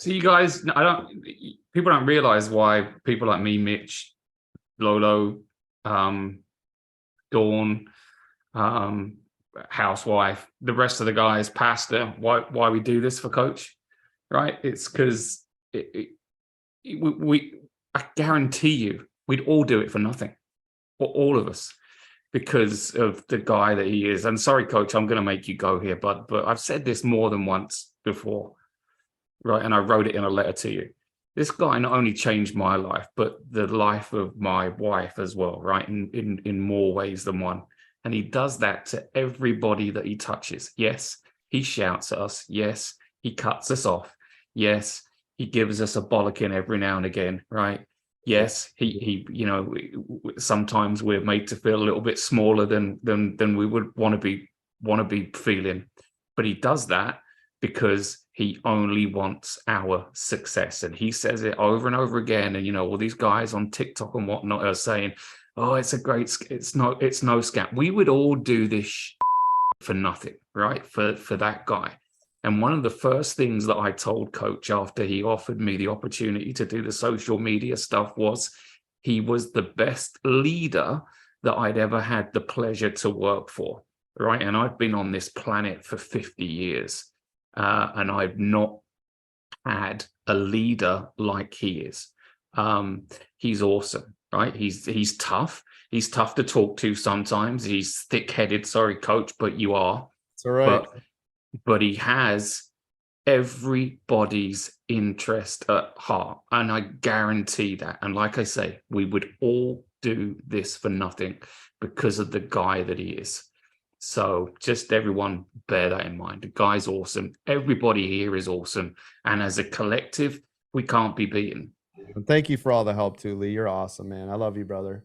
So you guys, people don't realize why people like me, Mitch, Lolo, Dawn, um, housewife, the rest of the guys, pastor, why we do this for coach, right? It's because I guarantee you, we'd all do it for nothing, all of us, because of the guy that he is. And sorry, coach, I'm going to make you go here, but I've said this more than once before, right? And I wrote it in a letter to you. This guy not only changed my life, but the life of my wife as well, right? In more ways than one. And he does that to everybody that he touches. Yes, he shouts at us. Yes, he cuts us off. Yes, he gives us a bollocking every now and again, right? Yes, he sometimes we're made to feel a little bit smaller than we would want to be feeling. But he does that because he only wants our success. And he says it over and over again. And, all these guys on TikTok and whatnot are saying, oh, it's no scam. We would all do this for nothing, right? For that guy. And one of the first things that I told coach after he offered me the opportunity to do the social media stuff was he was the best leader that I'd ever had the pleasure to work for, right? And I've been on this planet for 50 years. And I've not had a leader like he is. He's awesome, right? He's tough. He's tough to talk to sometimes. He's thick-headed. Sorry, coach, but you are. It's all right. But he has everybody's interest at heart. And I guarantee that. And like I say, we would all do this for nothing because of the guy that he is. So just everyone bear that in mind. The guy's awesome. Everybody here is awesome. And as a collective, we can't be beaten. Thank you for all the help too, Lee. You're awesome, man. I love you, brother.